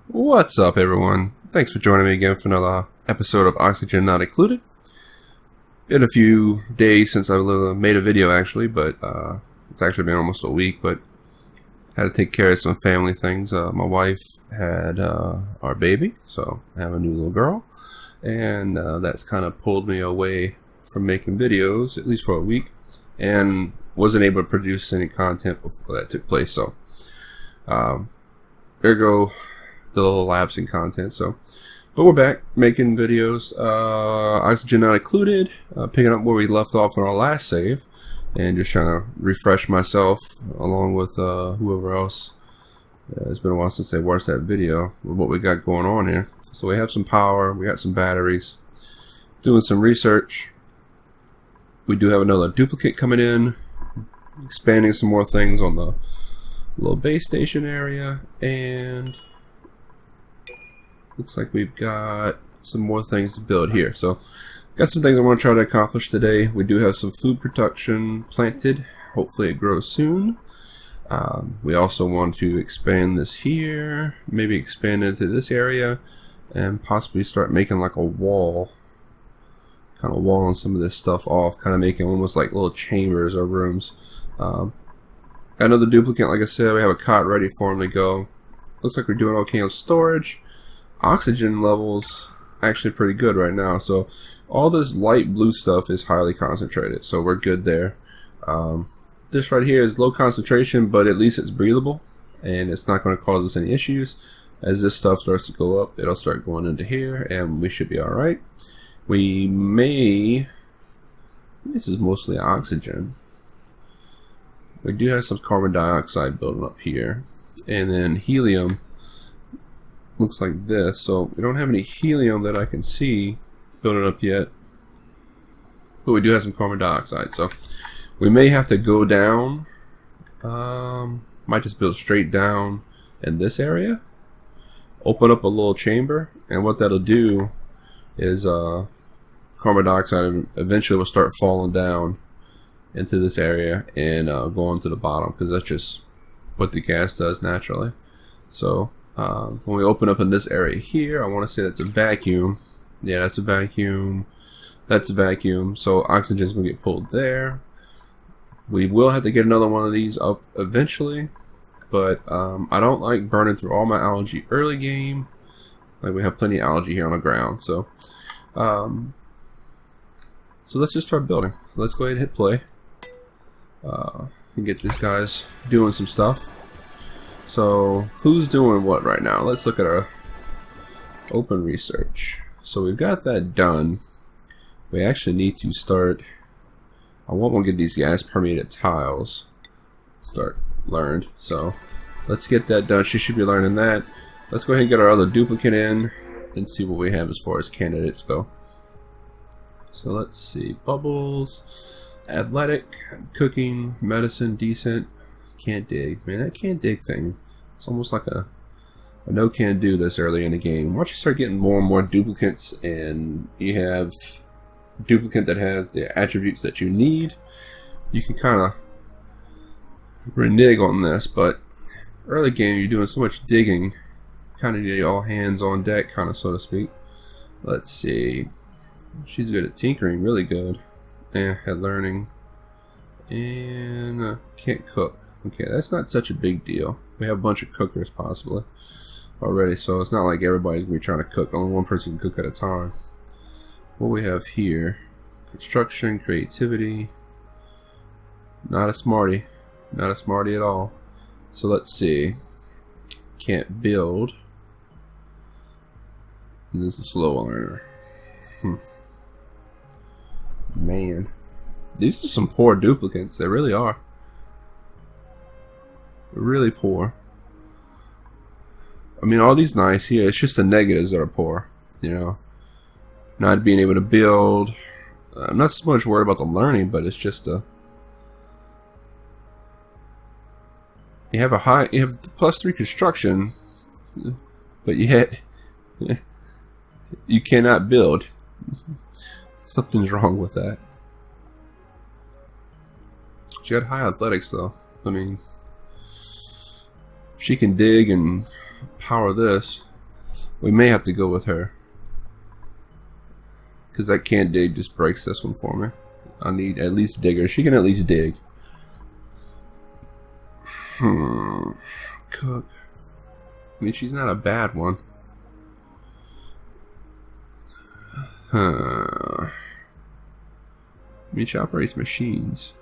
What's up, everyone? Thanks for joining me again for another episode of Oxygen Not Included. Been a few days since I made a video, actually, but it's actually been almost a week, but had to take care of some family things. My wife had our baby, so I have a new little girl, and that's kind of pulled me away from making videos, at least for a week, and wasn't able to produce any content before that took place, so ergo the little lapse in content. But we're back making videos. Oxygen Not Included, picking up where we left off on our last save, and just trying to refresh myself along with whoever else. It's been a while since I watched that video with what we got going on here. So we have some power, we got some batteries, doing some research. We do have another duplicate coming in, expanding some more things on the little base station area, and looks like we've got some more things to build here. So got some things I want to try to accomplish today. We do have some food production planted. Hopefully it grows soon. We also want to expand this here, maybe expand into this area, and possibly start making like a wall, kind of walling some of this stuff off, kind of making almost like little chambers or rooms. Another duplicate, like I said, we have a cot ready for him to go. Looks like we're doing okay on storage. Oxygen levels actually pretty good right now, so all this light blue stuff is highly concentrated, so we're good there. This right here is low concentration, but at least it's breathable and it's not going to cause us any issues. As this stuff starts to go up, it'll start going into here and we should be alright. We may, this is mostly oxygen, we do have some carbon dioxide building up here, and then helium looks like this. So we don't have any helium that I can see building up yet, but we do have some carbon dioxide, so we may have to go down. Might just build straight down in this area, open up a little chamber, and what that'll do is carbon dioxide eventually will start falling down into this area and going to the bottom, because that's just what the gas does naturally. So when we open up in this area here, I want to say that's a vacuum. Yeah, that's a vacuum. That's a vacuum. So oxygen's going to get pulled there. We will have to get another one of these up eventually, but I don't like burning through all my algae early game. Like, we have plenty of algae here on the ground. So so let's just start building. Let's go ahead and hit play and get these guys doing some stuff. So who's doing what right now? Let's look at our open research. So we've got that done. We actually need to start, I want to get these gas permeated tiles learned. So let's get that done. She should be learning that. Let's go ahead and get our other duplicate in and see what we have as far as candidates go. So let's see, bubbles, athletic, cooking, medicine, decent. Can't dig. Man, that can't dig thing, it's almost like a no can do this early in the game. Once you start getting more and more duplicates, and you have a duplicate that has the attributes that you need, you can kind of renege on this. But early game, you're doing so much digging, kind of need all hands on deck, kind of, so to speak. Let's see, she's good at tinkering, really good, at learning, and can't cook. Okay, that's not such a big deal. We have a bunch of cookers possibly already, so it's not like everybody's going to be trying to cook. Only one person can cook at a time. What we have here, construction, creativity, not a smarty. Not a smarty at all. So let's see. Can't build. And this is a slow learner. Man. These are some poor duplicates. They really are. Really poor. I mean, all these nice here. It's just the negatives that are poor. You know, not being able to build. I'm not so much worried about the learning, but it's just a. You have the +3 construction, but yet you cannot build. Something's wrong with that. She got high athletics though. I mean, if she can dig and power this, we may have to go with her. Because that can't dig just breaks this one for me. I need at least digger. She can at least dig. Cook. I mean, she's not a bad one. I mean, she operates machines.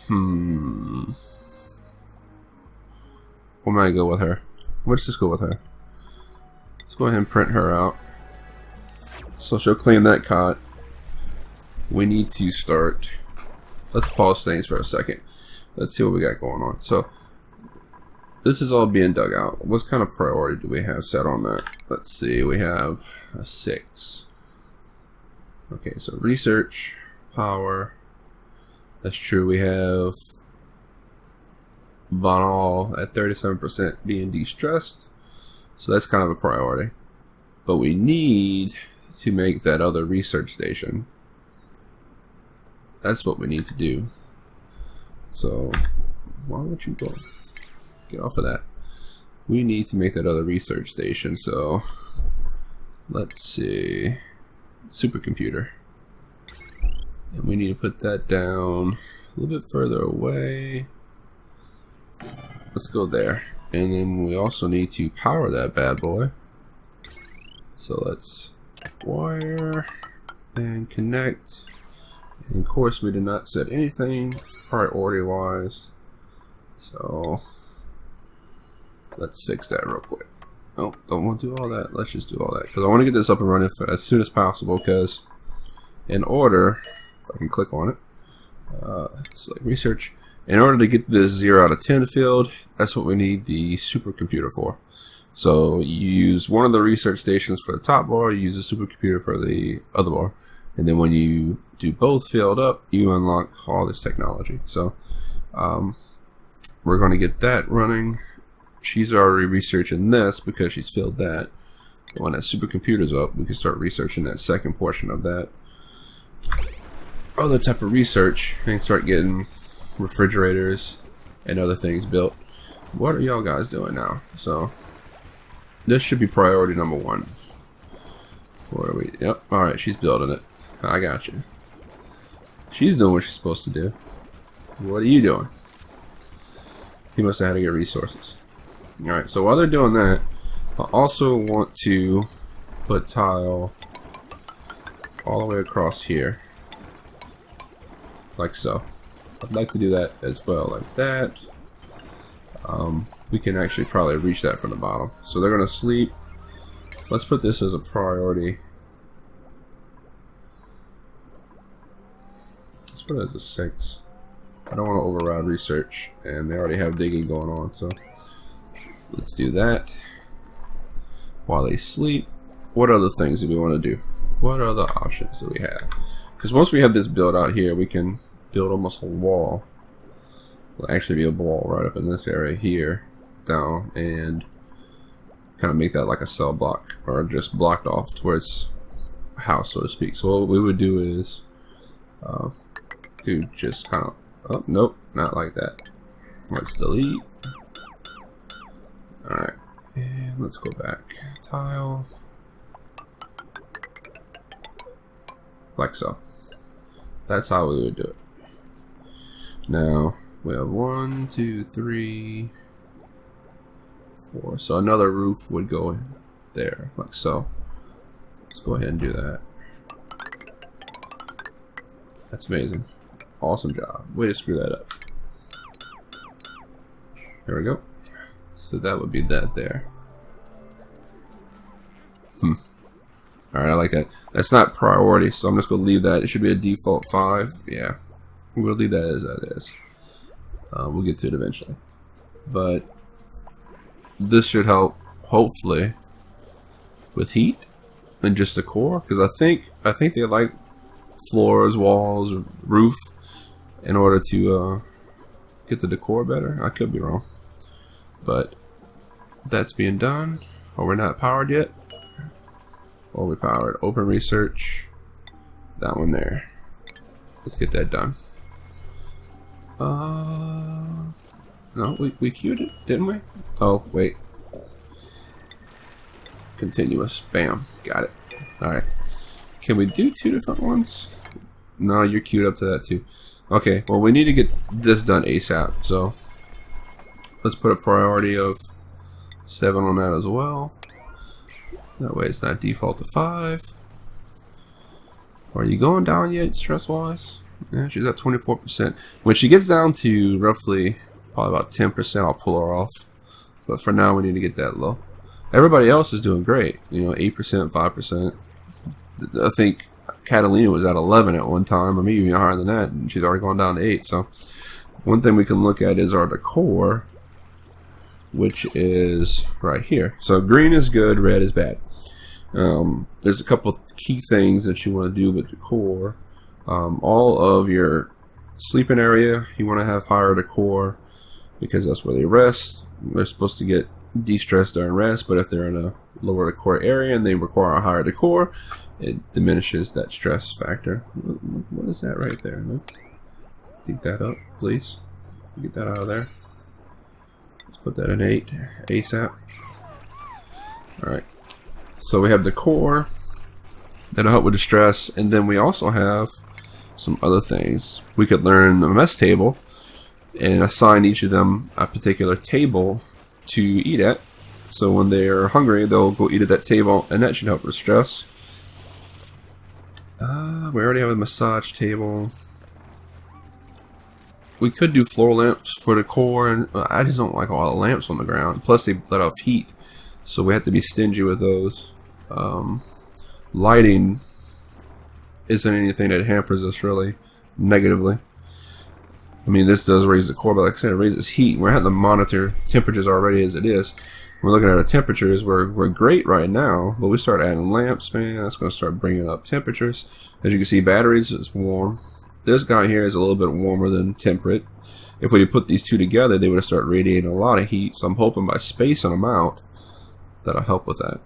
We might go with her. Let's just go with her. Let's go ahead and print her out. So she'll claim that cot. We need to start. Let's pause things for a second. Let's see what we got going on. So this is all being dug out. What kind of priority do we have set on that? Let's see. We have a 6. Okay, so research, power. That's true. We have Banal at 37% being de-stressed. So that's kind of a priority. But we need to make that other research station. That's what we need to do. So why don't you go get off of that? We need to make that other research station. So let's see, supercomputer, and we need to put that down a little bit further away. Let's go there, and then we also need to power that bad boy. So let's wire and connect. And of course, we did not set anything priority wise, so let's fix that real quick. Oh, don't want to do all that. Let's just do all that because I want to get this up and running as soon as possible. Because in order, if I can click on it, select research. In order to get this 0 out of 10 field, that's what we need the supercomputer for. So you use one of the research stations for the top bar, you use the supercomputer for the other bar, and then when you do both filled up, you unlock all this technology. So we're going to get that running. She's already researching this because she's filled that. When that supercomputer's up, we can start researching that second portion of that other type of research and start getting refrigerators and other things built. What are y'all guys doing now? So this should be priority number 1. Where are we? Yep. Alright, she's building it. I got you. She's doing what she's supposed to do. What are you doing? He must have had to get resources. Alright, so while they're doing that, I also want to put tile all the way across here. Like so. I'd like to do that as well, like that. We can actually probably reach that from the bottom. So they're going to sleep. Let's put this as a priority. Let's put it as a 6. I don't want to override research, and they already have digging going on, so let's do that. While they sleep, what other things do we want to do? What other options do we have? Because once we have this built out here, we can build almost a wall. Will actually be a wall right up in this area here, down, and kind of make that like a cell block, or just blocked off towards a house, so to speak. So what we would do is do just kind of, oh nope, not like that. Let's delete. Alright, and let's go back. Tile. Like so. That's how we would do it. Now, we have 1, 2, 3, 4. So another roof would go in there, like so. Let's go ahead and do that. That's amazing. Awesome job. Way to screw that up. There we go. So that would be that there. Alright, I like that. That's not priority, so I'm just going to leave that. It should be a default 5. Yeah. We'll leave that as that is. We'll get to it eventually. But this should help, hopefully, with heat and just the core. Because I think they like floors, walls, roof in order to get the decor better. I could be wrong. But that's being done. Or we're not powered yet. Or we powered. Open research. That one there. Let's get that done. No, we queued it, didn't we? Oh, wait. Continuous. Bam. Got it. Alright. Can we do 2 different ones? No, you're queued up to that too. Okay, well we need to get this done ASAP, so let's put a priority of 7 on that as well. That way it's not default to 5. Are you going down yet, stress-wise? Yeah, she's at 24%. When she gets down to roughly, probably about 10%, I'll pull her off. But for now, we need to get that low. Everybody else is doing great. You know, 8%, 5%. I think Catalina was at 11 at one time, or maybe even higher than that, and she's already gone down to 8. So, one thing we can look at is our decor, which is right here. So, green is good, red is bad. There's a couple key things that you want to do with decor. All of your sleeping area, you want to have higher decor because that's where they rest. They're supposed to get de-stressed during rest, but if they're in a lower decor area and they require a higher decor, it diminishes that stress factor. What is that right there? Let's dig that up, please. Get that out of there. Let's put that in 8 ASAP. Alright. So we have decor that'll help with the stress, and then we also have some other things. We could learn a mess table and assign each of them a particular table to eat at. So when they're hungry, they'll go eat at that table, and that should help with stress. We already have a massage table. We could do floor lamps for decor, and I just don't like all the lamps on the ground. Plus, they let off heat, so we have to be stingy with those. Lighting isn't anything that hampers us really negatively. I mean, this does raise the core, but like I said, it raises heat. We're having to monitor temperatures already as it is. We're looking at our temperatures. We're great right now, but we start adding lamps, man. That's going to start bringing up temperatures. As you can see, batteries is warm. This guy here is a little bit warmer than temperate. If we put these two together, they would have started radiating a lot of heat. So I'm hoping by spacing them out, that'll help with that.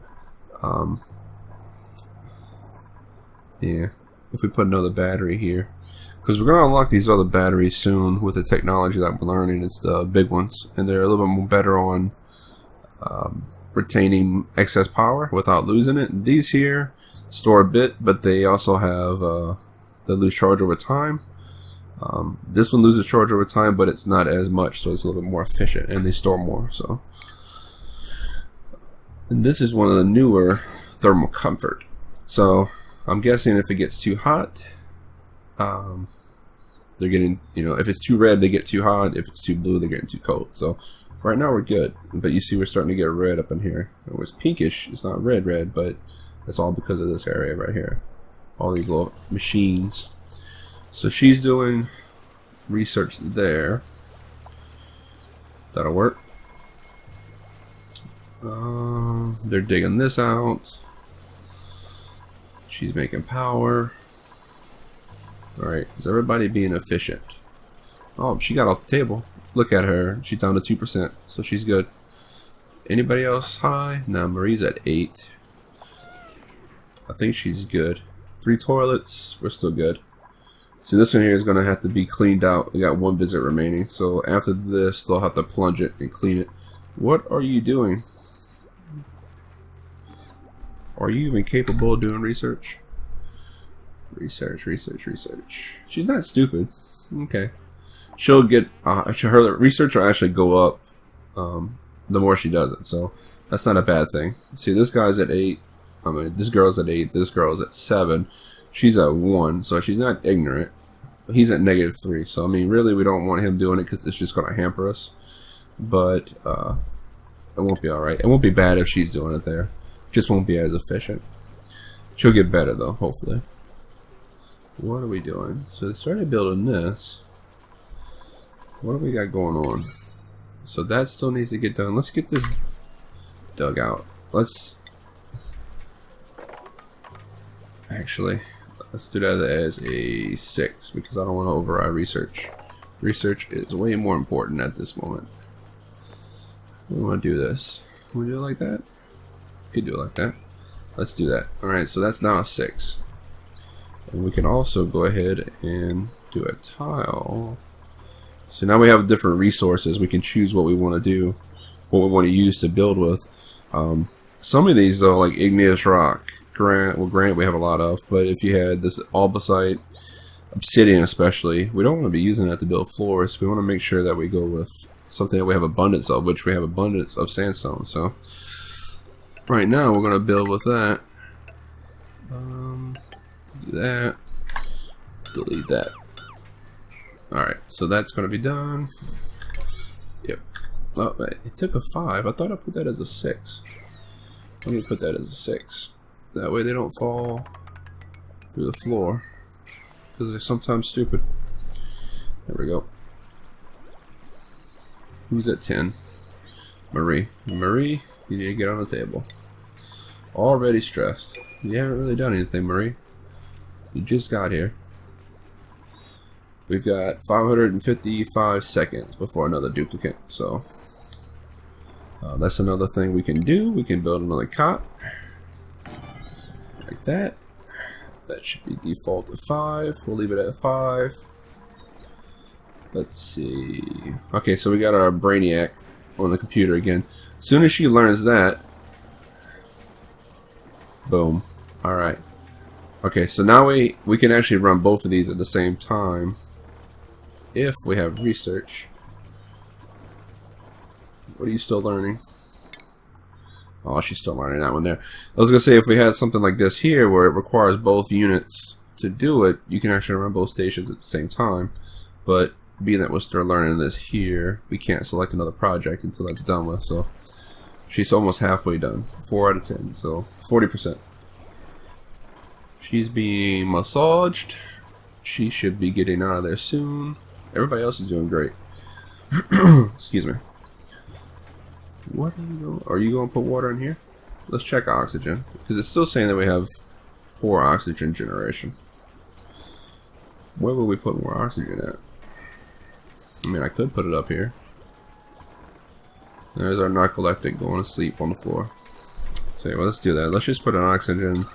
Yeah, if we put another battery here, because we're going to unlock these other batteries soon with the technology that we're learning. It's the big ones, and they're a little bit more better on retaining excess power without losing it. These here store a bit, but they also have they lose charge over time. This one loses charge over time, but it's not as much, so it's a little bit more efficient, and they store more. So, and this is one of the newer thermal comfort. So I'm guessing if it gets too hot, they're getting, you know, if it's too red, they get too hot. If it's too blue, they're getting too cold. So right now we're good, but you see we're starting to get red up in here. It was pinkish. It's not red, but it's all because of this area right here. All these little machines. So she's doing research there. That'll work. They're digging this out. She's making power. Alright, is everybody being efficient? Oh, she got off the table. Look at her. She's down to 2%, so she's good. Anybody else high? No, Marie's at 8. I think she's good. 3 toilets, we're still good. See, this one here is going to have to be cleaned out. We got 1 visit remaining, so after this, they'll have to plunge it and clean it. What are you doing? Are you even capable of doing research? Research. She's not stupid. Okay. She'll get, her research will actually go up the more she does it, so that's not a bad thing. See, this guy's at 8. I mean, this girl's at 8. This girl's at 7. She's at 1, so she's not ignorant. He's at -3, so I mean, really, we don't want him doing it because it's just going to hamper us. But it won't be alright. It won't be bad if she's doing it there. Just won't be as efficient. She'll get better though, hopefully. What are we doing? So they started building this. What do we got going on? So that still needs to get done. Let's get this dug out. Let's do that as a 6 because I don't want to override research. Research is way more important at this moment. We want to do this. Can we do it like that? Could do it like that. Let's do that. Alright, so that's now a 6. And we can also go ahead and do a tile. So now we have different resources. We can choose what we want to do, what we want to use to build with. Some of these though, like igneous rock, granite we have a lot of, but if you had this albicite, obsidian especially, we don't want to be using that to build floors. We want to make sure that we go with something that we have abundance of, which we have abundance of sandstone. So right now we're going to build with that. Do that. Delete that. Alright, so that's going to be done. Yep. Oh, it took a 5. I thought I put that as a 6. Let me put that as a 6. That way they don't fall through the floor, because they're sometimes stupid. There we go. Who's at 10? Marie. Marie, you need to get on the table. Already stressed. You haven't really done anything, Marie. You just got here. We've got 555 seconds before another duplicate, so that's another thing we can do. We can build another cot like that. That should be default to 5. We'll leave it at 5. Let's see. Okay, so we got our Brainiac on the computer again. As soon as she learns that, boom. Alright. Okay, so now we can actually run both of these at the same time if we have research. What are you still learning? Oh, she's still learning that one there. I was going to say, if we had something like this here where it requires both units to do it, you can actually run both stations at the same time. But being that we're still learning this here, we can't select another project until that's done with. So she's almost halfway done. 4 out of 10, so 40%. She's being massaged. She should be getting out of there soon. Everybody else is doing great. Excuse me. What are you going? Are you going to put water in here? Let's check oxygen, because it's still saying that we have poor oxygen generation. Where would we put more oxygen at? I mean, I could put it up here. There's our narcoleptic going to sleep on the floor. So well, let's do that. Let's just put an oxygen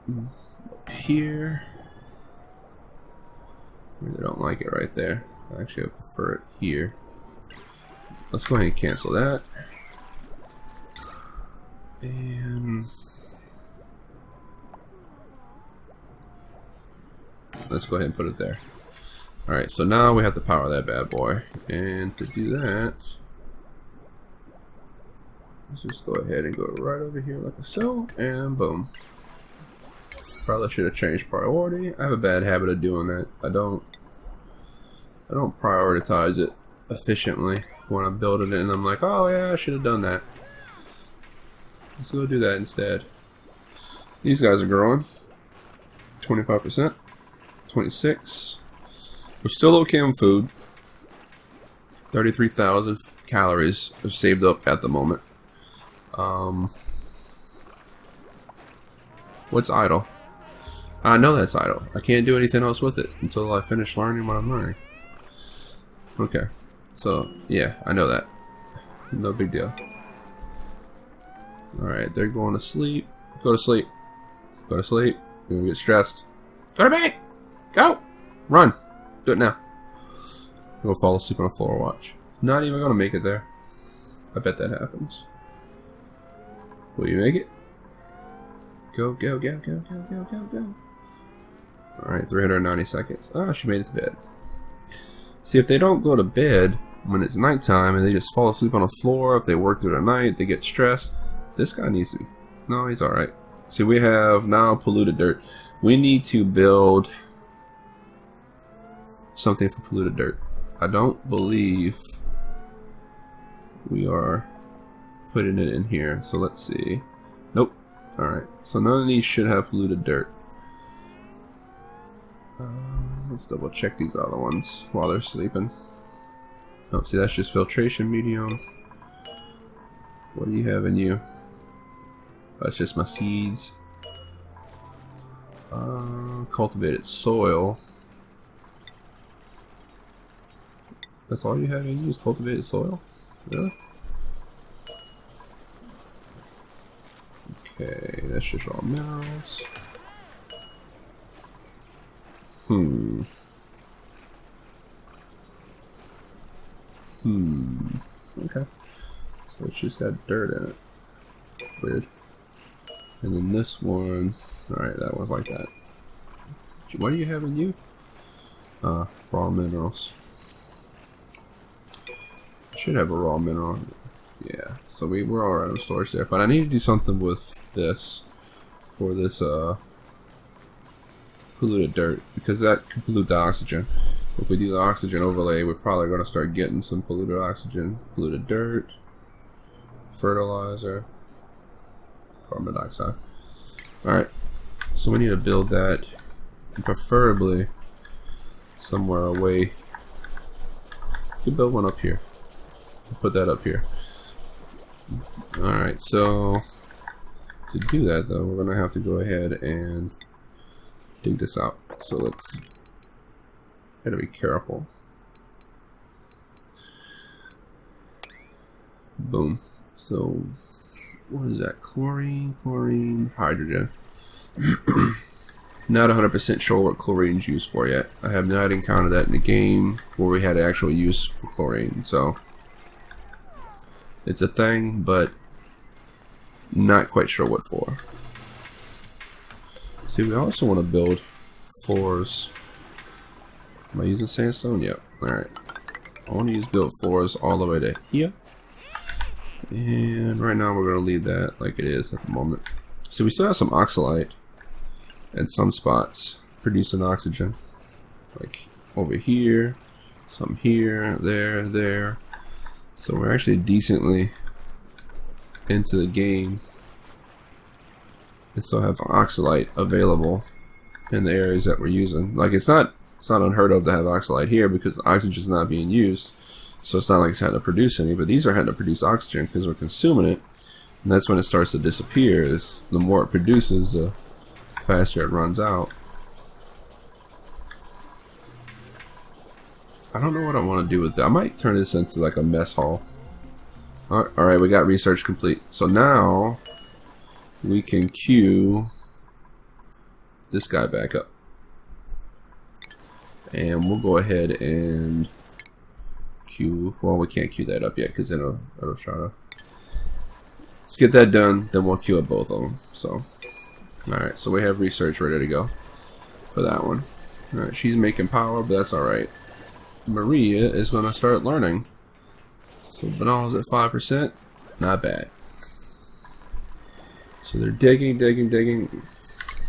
up here. I really don't like it right there. Actually, I prefer it here. Let's go ahead and cancel that. And let's go ahead and put it there. Alright, so now we have to power that bad boy. And to do that, let's just go ahead and go right over here like so, and boom. Probably should have changed priority. I have a bad habit of doing that. I don't prioritize it efficiently when I'm building it, and I'm like, oh yeah, I should have done that. Let's go do that instead. These guys are growing. 25%, 26. We're still okay on food. 33,000 calories are saved up at the moment. What's idle? I know that's idle. I can't do anything else with it until I finish learning what I'm learning. Okay. So, yeah, I know that. No big deal. Alright, they're going to sleep. Go to sleep. Go to sleep. You're going to get stressed. Go to bed! Go! Run! Do it now. Go fall asleep on a floor watch. Not even going to make it there. I bet that happens. Will you make it? Go, go, go, go, go, go, go, go. Alright, 390 seconds. Ah, she made it to bed. See, if they don't go to bed when it's nighttime and they just fall asleep on the floor, if they work through the night, they get stressed, this guy needs to be... No, he's alright. See, we have now polluted dirt. We need to build something for polluted dirt. I don't believe we are putting it in here, so let's see. Nope. Alright, so none of these should have polluted dirt. Let's double check these other ones while they're sleeping. Oh, see, that's just filtration medium. What do you have in you? That's just my seeds. Cultivated soil. That's all you have in you is cultivated soil? Really? Okay, that's just all minerals. Okay. So it's just got dirt in it. Weird. And then this one, alright, that one's like that. What do you have in you? Raw minerals. Should have a raw mineral. Yeah, so we're all out of storage there. But I need to do something with this for this polluted dirt, because that can pollute the oxygen. If we do the oxygen overlay, we're probably going to start getting some polluted oxygen, polluted dirt, fertilizer, carbon dioxide. Alright, so we need to build that, preferably somewhere away. You can build one up here. Put that up here. Alright, so to do that though, we're going to have to go ahead and dig this out. So let's gotta be careful. Boom. So what is that? Chlorine, hydrogen. Not 100% sure what chlorine's used for yet. I have not encountered that in the game where we had actual use for chlorine. So it's a thing, but not quite sure what for. See, we also want to build floors. Am I using sandstone? Yep. Alright. I want to use build floors all the way to here. And right now we're going to leave that like it is at the moment. So we still have some oxalite in some spots producing oxygen. Like over here, some here, there. So we're actually decently into the game and still have oxalite available in the areas that we're using. Like it's not unheard of to have oxalite here because oxygen's not being used, so it's not like it's had to produce any, but these are having to produce oxygen because we're consuming it, and that's when it starts to disappear. Is the more it produces, the faster it runs out. I don't know what I want to do with that. I might turn this into like a mess hall. Alright, we got research complete. So now we can queue this guy back up. And we'll go ahead and queue. Well, we can't queue that up yet because it'll try to. Let's get that done, then we'll queue up both of them. So, alright, so we have research ready to go for that one. Alright, she's making power, but that's alright. Maria is going to start learning. So banal's at 5%. Not bad. So they're digging. You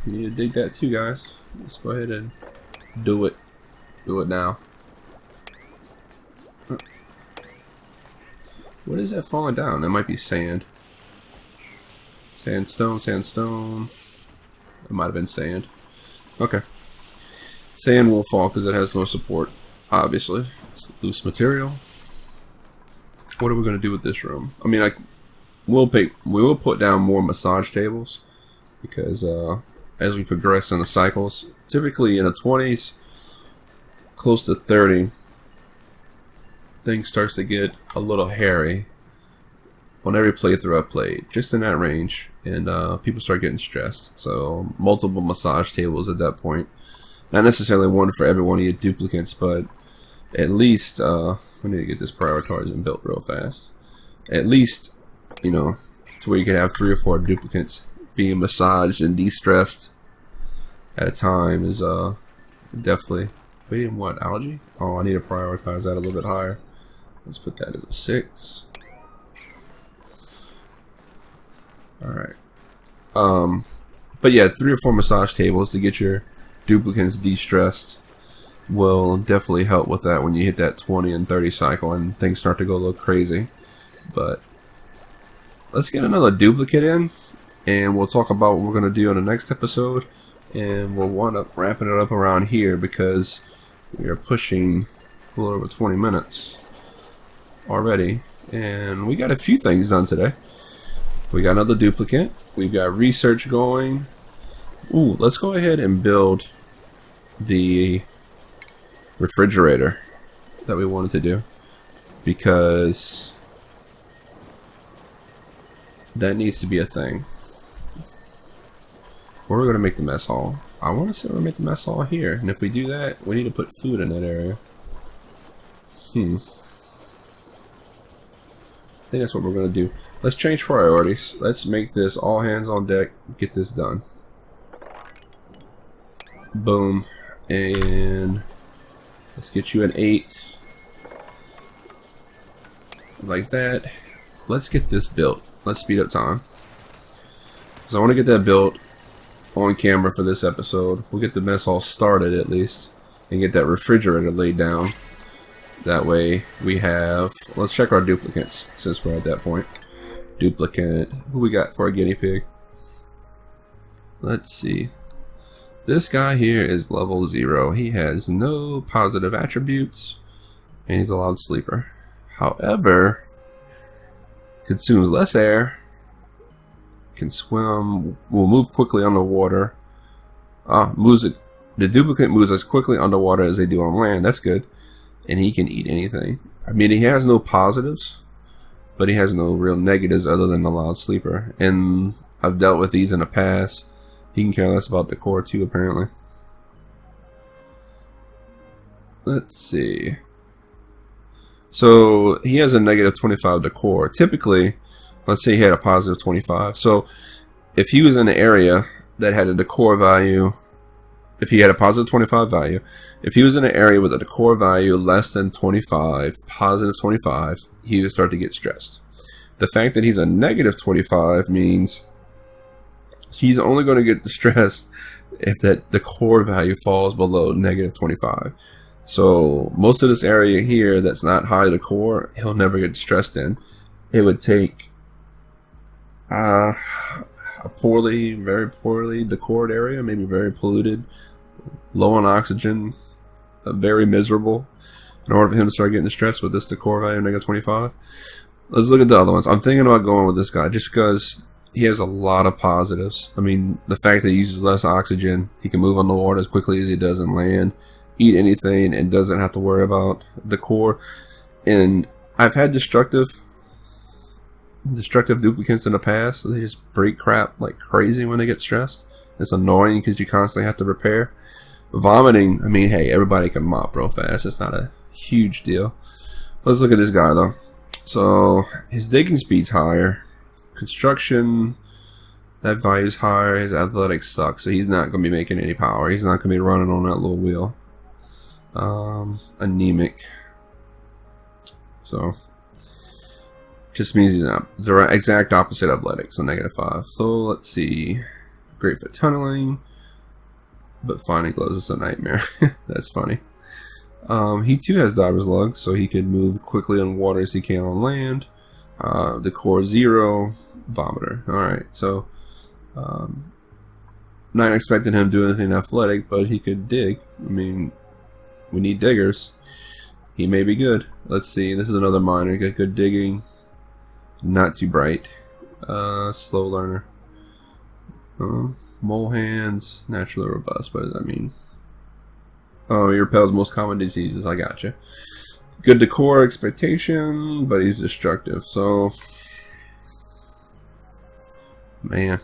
need to dig that too, guys. Let's go ahead and do it. Do it now. What is that falling down? That might be sand. Sandstone. It might have been sand. Okay. Sand will fall because it has no support. Obviously. It's loose material. What are we going to do with this room? I mean, like, we will put down more massage tables because as we progress in the cycles, typically in the 20s, close to 30, things starts to get a little hairy on every playthrough I've played, just in that range, and people start getting stressed. So multiple massage tables at that point. Not necessarily one for every one of your duplicates, but at least we need to get this prioritized and built real fast. At least, you know, to where you can have 3 or 4 duplicates being massaged and de-stressed at a time is definitely. Waiting what? Algae? Oh, I need to prioritize that a little bit higher. Let's put that as a 6. Alright. But yeah, 3 or 4 massage tables to get your duplicates de-stressed will definitely help with that when you hit that 20 and 30 cycle and things start to go a little crazy. But let's get another duplicate in and we'll talk about what we're going to do in the next episode, and we'll wind up wrapping it up around here because we are pushing a little over 20 minutes already, and we got a few things done today. We got another duplicate. We've got research going. Ooh, let's go ahead and build the refrigerator that we wanted to do, because that needs to be a thing. where are we going to make the mess hall? I want to say we're going to make the mess hall here. And if we do that, we need to put food in that area. I think that's what we're going to do. Let's change priorities. Let's make this all hands on deck. Get this done. Boom. And let's get you an 8. Like that. Let's get this built. Let's speed up time. Because I want to get that built on camera for this episode. We'll get the mess hall started at least. And get that refrigerator laid down. That way we have... Let's check our duplicates since we're at that point. Duplicate. Who we got for a guinea pig? Let's see. This guy here is level 0. He has no positive attributes. And he's a loud sleeper. However, consumes less air. Can swim. Will move quickly underwater. The duplicate moves as quickly underwater as they do on land. That's good. And he can eat anything. I mean, he has no positives, but he has no real negatives other than the loud sleeper. And I've dealt with these in the past. He can care less about decor too, apparently. Let's see. So he has a negative 25 decor. Typically, let's say he had a positive 25. So if he was in an area that had a decor value, if he had a positive 25 value, if he was in an area with a decor value less than 25, positive 25, he would start to get stressed. The fact that he's a negative 25 means he's only going to get distressed if that decor value falls below negative 25. So most of this area here that's not high decor, he'll never get stressed in. It would take a very poorly decored area, maybe very polluted, low on oxygen, very miserable, in order for him to start getting stressed with this decor value of negative 25. Let's look at the other ones. I'm thinking about going with this guy just because he has a lot of positives. I mean, the fact that he uses less oxygen, he can move on the water as quickly as he does in land, eat anything, and doesn't have to worry about decor. And I've had destructive duplicates in the past. They just break crap like crazy when they get stressed. It's annoying because you constantly have to repair. Vomiting, I mean, hey, everybody can mop real fast. It's not a huge deal. Let's look at this guy though. So his digging speed's higher. Construction, that value's higher. His athletics suck, so he's not going to be making any power. He's not going to be running on that little wheel. Anemic. So just means he's not the exact opposite of athletics, so negative 5. So let's see. Great for tunneling, but finding glows is a nightmare. That's funny. He too has diver's luck, so he could move quickly on water as he can on land. Decor 0, vomiter. Alright, so not expecting him to do anything athletic, but he could dig. I mean, we need diggers. He may be good. Let's see, this is another miner. Got good digging. Not too bright. Slow learner. Mole hands, naturally robust. What does that mean? Oh, he repels most common diseases. I gotcha. Good decor expectation, but he's destructive. So, man.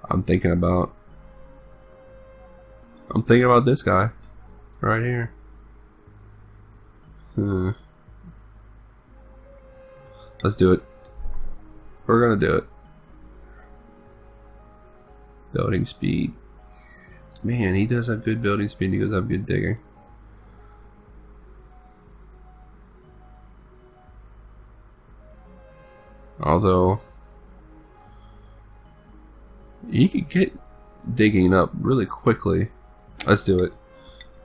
I'm thinking about this guy right here. Let's do it. We're gonna do it. Building speed. Man, he does have good building speed. He does have good digging. Although he could get digging up really quickly. Let's do it.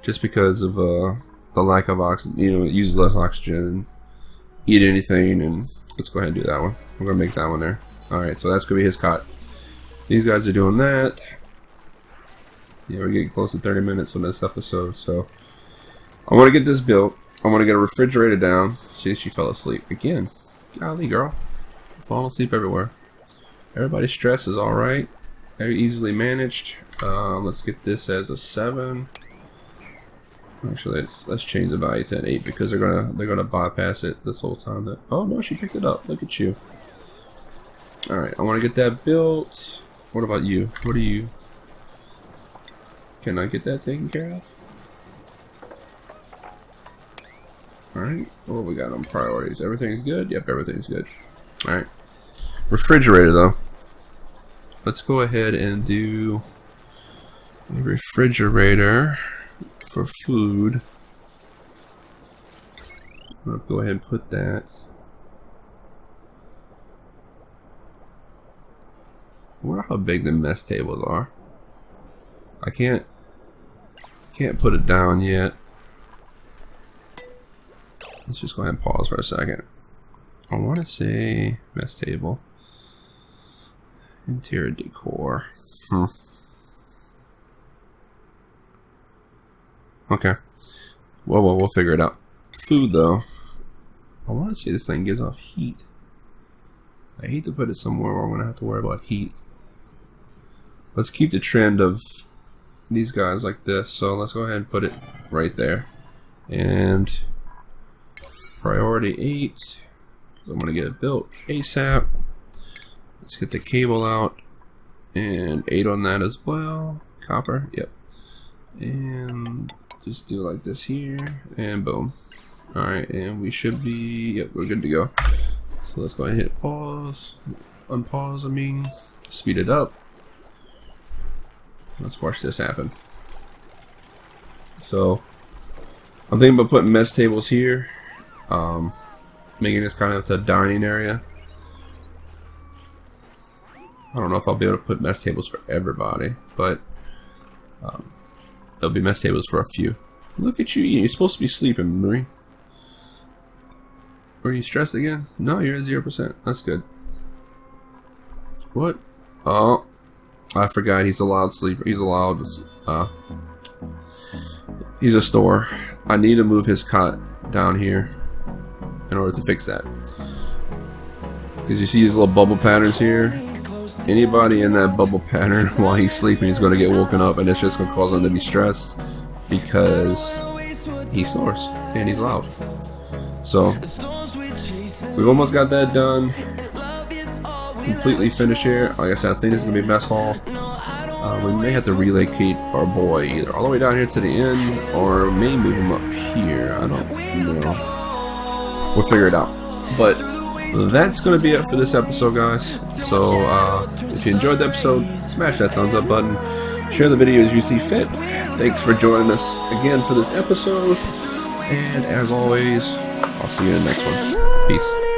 Just because of the lack of oxygen, you know, it uses less oxygen. Eat anything, and let's go ahead and do that one. We're gonna make that one there. Alright, so that's gonna be his cot. These guys are doing that. Yeah, we're getting close to 30 minutes on this episode, so I want to get this built. I want to get a refrigerator down. See, she fell asleep again. Golly, girl, falling asleep everywhere. Everybody's stress is all right. Very easily managed. Let's get this as a 7. Actually, let's change the value to an 8 because they're gonna bypass it this whole time. Oh no, she picked it up. Look at you. All right, I want to get that built. What about you? What are you? Can I get that taken care of? All right. What we got on priorities? Everything's good. Yep, everything's good. All right. Refrigerator though. Let's go ahead and do a refrigerator for food. I'm gonna go ahead and put that. I wonder how big the mess tables are. I can't put it down yet. Let's just go ahead and pause for a second. I want to say mess table. Interior decor. Okay. Well, we'll figure it out. Food, though. I want to see this thing gives off heat. I hate to put it somewhere where I'm going to have to worry about heat. Let's keep the trend of these guys like this. So let's go ahead and put it right there. And priority 8. Because I'm going to get it built ASAP. Let's get the cable out. And 8 on that as well. Copper. Yep. And just do like this here. And boom. Alright, and we should be... Yep, we're good to go. So let's go ahead and hit pause. Unpause, I mean. Speed it up. Let's watch this happen. So, I'm thinking about putting mess tables here. Making this kind of a dining area. I don't know if I'll be able to put mess tables for everybody, but there'll be mess tables for a few. Look at you. You're supposed to be sleeping, Marie. Are you stressed again? No, you're at 0%. That's good. What? Oh, I forgot he's a loud sleeper. He's a loud. He's a snore. I need to move his cot down here in order to fix that. Because you see these little bubble patterns here. Anybody in that bubble pattern while he's sleeping is going to get woken up, and it's just going to cause him to be stressed because he snores and he's loud. So we've almost got that done. Completely finished here. Like I said, I think this is going to be a mess hall. We may have to relocate our boy either all the way down here to the end, or may move him up here. I don't know. We'll figure it out. But that's going to be it for this episode, guys. So if you enjoyed the episode, smash that thumbs up button. Share the video as you see fit. Thanks for joining us again for this episode. And as always, I'll see you in the next one. Peace.